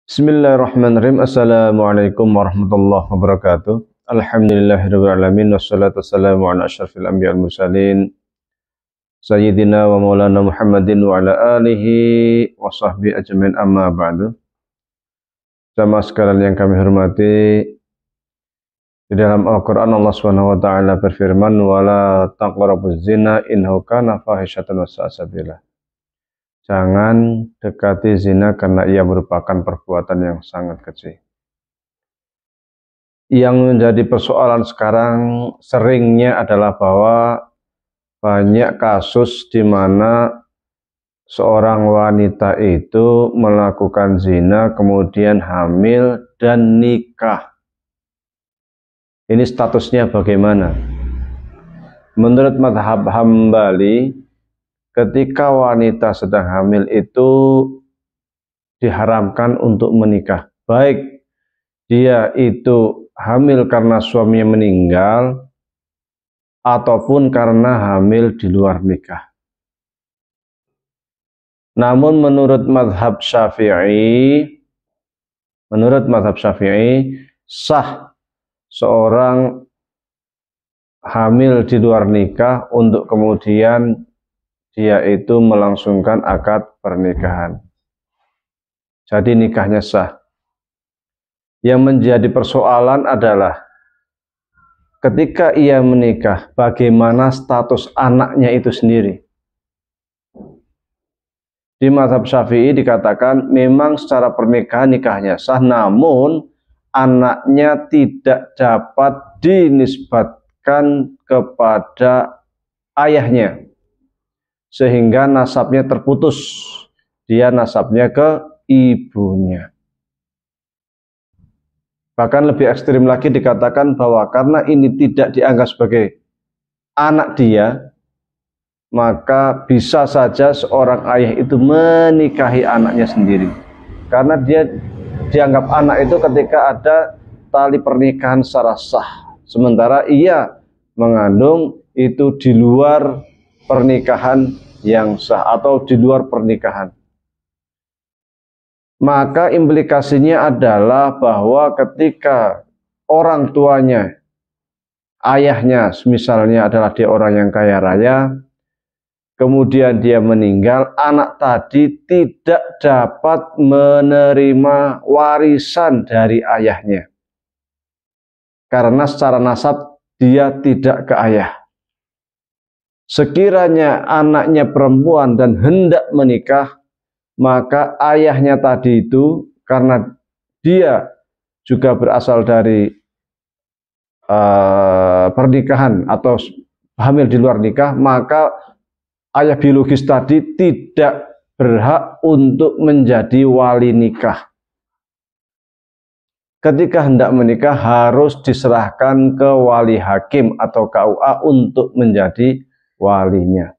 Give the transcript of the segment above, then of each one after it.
Bismillahirrahmanirrahim. Assalamualaikum warahmatullahi wabarakatuh. Alhamdulillahirrahmanirrahim. Wassalatu wassalamu ala asyrafil anbiya wal mursalin Sayyidina wa maulana Muhammadin wa ala alihi wa sahbihi ajmain, amma ba'du. Jamaah sekalian yang kami hormati, di dalam Al-Quran Allah SWT berfirman, wala taqrabuz zina innahu kana fahisyatan wa sa'a sabila. Jangan dekati zina karena ia merupakan perbuatan yang sangat kecil. Yang menjadi persoalan sekarang seringnya adalah bahwa banyak kasus di mana seorang wanita itu melakukan zina, kemudian hamil dan nikah. Ini statusnya bagaimana? Menurut mazhab Hambali, ketika wanita sedang hamil itu diharamkan untuk menikah. Baik dia itu hamil karena suaminya meninggal ataupun karena hamil di luar nikah. Namun menurut mazhab Syafi'i, sah seorang hamil di luar nikah untuk kemudian dia itu melangsungkan akad pernikahan. Jadi nikahnya sah. Yang menjadi persoalan adalah ketika ia menikah, bagaimana status anaknya itu sendiri. Di mazhab Syafi'i dikatakan memang secara pernikahan nikahnya sah, namun anaknya tidak dapat dinisbatkan kepada ayahnya, sehingga nasabnya terputus. Dia nasabnya ke ibunya. Bahkan lebih ekstrim lagi dikatakan bahwa karena ini tidak dianggap sebagai anak dia, maka bisa saja seorang ayah itu menikahi anaknya sendiri. Karena dia dianggap anak itu ketika ada tali pernikahan secara sah. Sementara ia mengandung itu di luar pernikahan yang sah atau di luar pernikahan. Maka implikasinya adalah bahwa ketika orang tuanya, ayahnya misalnya adalah dia orang yang kaya raya, kemudian dia meninggal, anak tadi tidak dapat menerima warisan dari ayahnya. Karena secara nasab dia tidak ke ayah. Sekiranya anaknya perempuan dan hendak menikah, maka ayahnya tadi itu, karena dia juga berasal dari pernikahan atau hamil di luar nikah, maka ayah biologis tadi tidak berhak untuk menjadi wali nikah. Ketika hendak menikah harus diserahkan ke wali hakim atau KUA untuk menjadi walinya.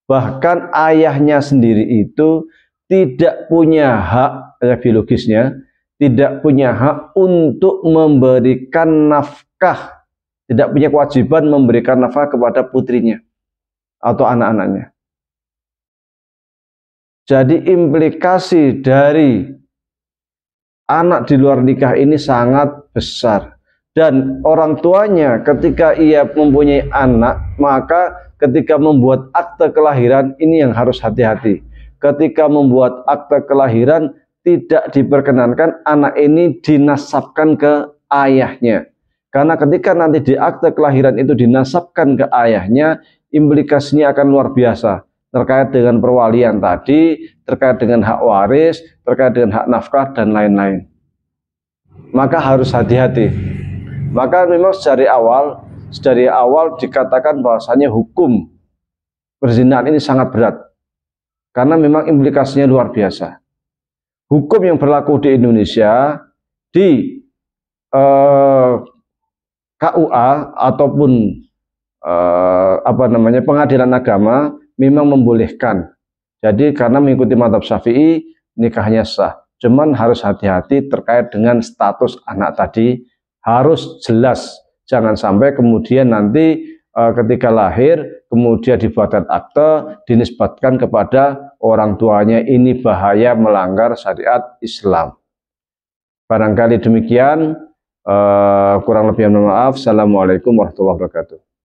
Bahkan ayahnya sendiri itu tidak punya hak, ayah biologisnya tidak punya hak untuk memberikan nafkah, tidak punya kewajiban memberikan nafkah kepada putrinya atau anak-anaknya. Jadi implikasi dari anak di luar nikah ini sangat besar. Dan orang tuanya ketika ia mempunyai anak, maka ketika membuat akte kelahiran ini yang harus hati-hati. Ketika membuat akte kelahiran tidak diperkenankan anak ini dinasabkan ke ayahnya. Karena ketika nanti di akte kelahiran itu dinasabkan ke ayahnya, implikasinya akan luar biasa. Terkait dengan perwalian tadi, terkait dengan hak waris, terkait dengan hak nafkah, dan lain-lain. Maka harus hati-hati. Maka memang dari awal dikatakan bahwasanya hukum perzinahan ini sangat berat. Karena memang implikasinya luar biasa. Hukum yang berlaku di Indonesia, di KUA ataupun pengadilan agama memang membolehkan. Jadi karena mengikuti mazhab Syafi'i nikahnya sah. Cuman harus hati-hati terkait dengan status anak tadi, harus jelas. Jangan sampai kemudian nanti ketika lahir kemudian dibuatkan akte dinisbatkan kepada orang tuanya, ini bahaya melanggar syariat Islam. Barangkali demikian, kurang lebih mohon maaf. Assalamualaikum warahmatullahi wabarakatuh.